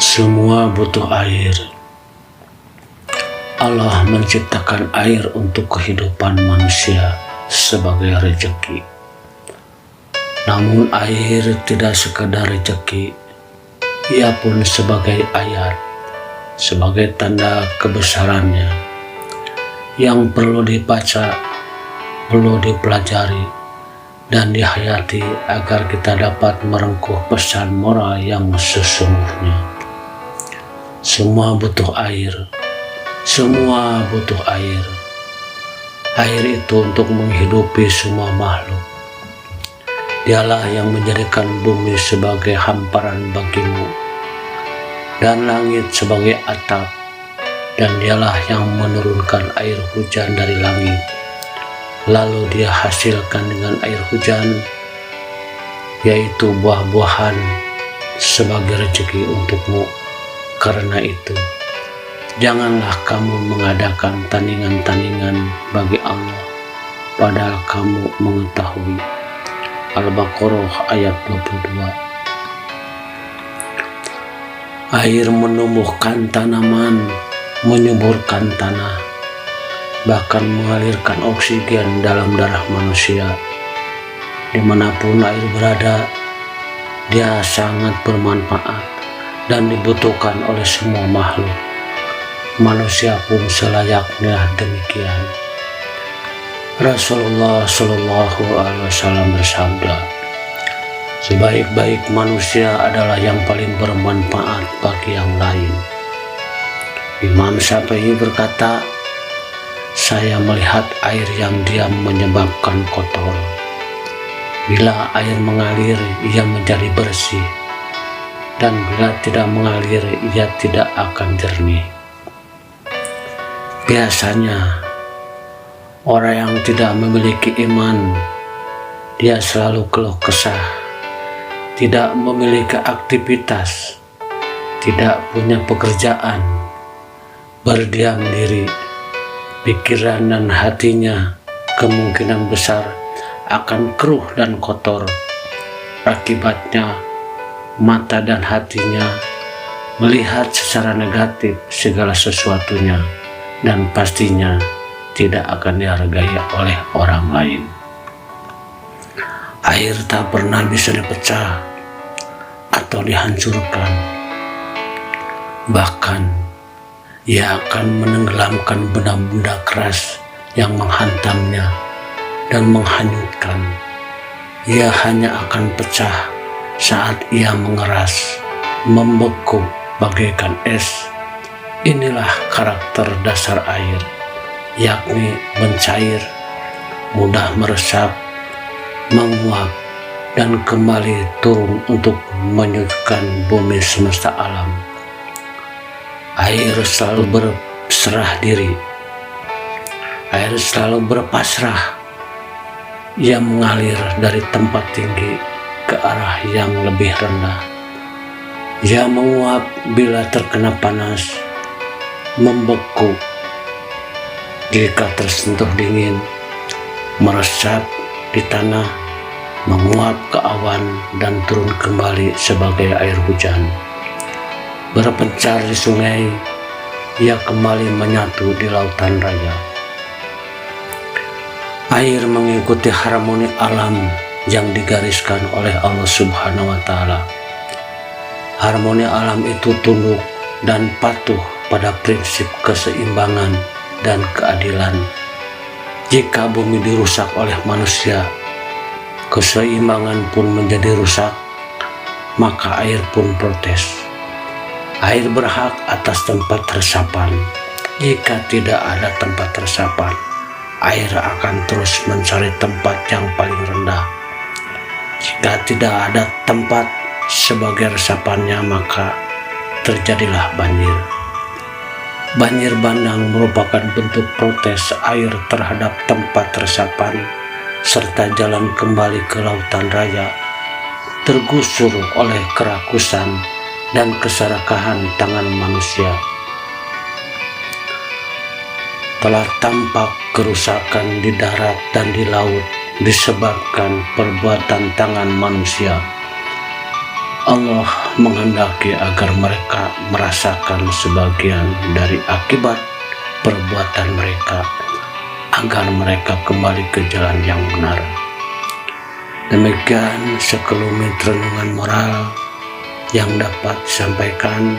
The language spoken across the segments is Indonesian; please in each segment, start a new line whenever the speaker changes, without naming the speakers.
Semua butuh air. Allah menciptakan air untuk kehidupan manusia sebagai rezeki. Namun air tidak sekedar rezeki, ia pun sebagai ayat, sebagai tanda kebesarannya yang perlu dibaca, perlu dipelajari, dan dihayati agar kita dapat merengkuh pesan moral yang sesungguhnya. Semua butuh air. Semua butuh air. Air itu untuk menghidupi semua makhluk. Dialah yang menjadikan bumi sebagai hamparan bagimu dan langit sebagai atap, dan dialah yang menurunkan air hujan dari langit. Lalu dia hasilkan dengan air hujan, yaitu buah-buahan sebagai rezeki untukmu. Karena itu, janganlah kamu mengadakan tandingan-tandingan bagi Allah, padahal kamu mengetahui. Al-Baqarah ayat 22. Air menumbuhkan tanaman, menyuburkan tanah, bahkan mengalirkan oksigen dalam darah manusia. Dimanapun air berada, dia sangat bermanfaat dan dibutuhkan oleh semua makhluk. Manusia pun selayaknya demikian. Rasulullah Shallallahu Alaihi Wasallam bersabda, sebaik-baik manusia adalah yang paling bermanfaat bagi yang lain. Imam Syafi'i berkata, saya melihat air yang diam menyebabkan kotor. Bila air mengalir, ia menjadi bersih, dan bila tidak mengalir, ia tidak akan jernih. Biasanya, orang yang tidak memiliki iman, dia selalu keluh kesah, tidak memiliki aktivitas, tidak punya pekerjaan, berdiam diri. Pikiran dan hatinya kemungkinan besar akan keruh dan kotor. Akibatnya, mata dan hatinya melihat secara negatif segala sesuatunya, dan pastinya tidak akan dihargai oleh orang lain. Air tak pernah bisa dipecah atau dihancurkan. Bahkan ia akan menenggelamkan benda-benda keras yang menghantamnya dan menghanyutkan. Ia hanya akan pecah saat ia mengeras, membeku bagaikan es. Inilah karakter dasar air, yakni mencair, mudah meresap, menguap, dan kembali turun untuk menyujudkan bumi semesta alam. Air selalu berserah diri. Air selalu berpasrah. Ia mengalir dari tempat tinggi ke arah yang lebih rendah. Ia menguap bila terkena panas, membeku jika tersentuh dingin, meresap di tanah, menguap ke awan, dan turun kembali sebagai air hujan. Berpencar di sungai, ia kembali menyatu di lautan raya. Air mengikuti harmoni alam yang digariskan oleh Allah Subhanahu wa Ta'ala. Harmoni alam itu tunduk dan patuh pada prinsip keseimbangan dan keadilan. Jika bumi dirusak oleh manusia, keseimbangan pun menjadi rusak, maka air pun protes. Air berhak atas tempat resapan. Jika tidak ada tempat resapan, air akan terus mencari tempat yang paling rendah. Jika tidak ada tempat sebagai resapannya, maka terjadilah banjir. Banjir bandang merupakan bentuk protes air terhadap tempat resapan, serta jalan kembali ke lautan raya, tergusur oleh kerakusan dan keserakahan tangan manusia. Telah tampak kerusakan di darat dan di laut disebabkan perbuatan tangan manusia. Allah menghendaki agar mereka merasakan sebagian dari akibat perbuatan mereka, agar mereka kembali ke jalan yang benar. Demikian sekelumit renungan moral yang dapat disampaikan.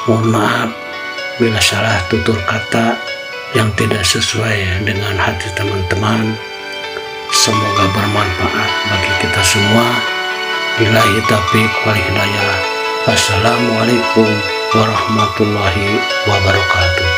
Mohon maaf bila salah tutur kata yang tidak sesuai dengan hati teman-teman. Semoga bermanfaat bagi kita semua. Billahi taufiq wal hidayah. Wassalamualaikum warahmatullahi wabarakatuh.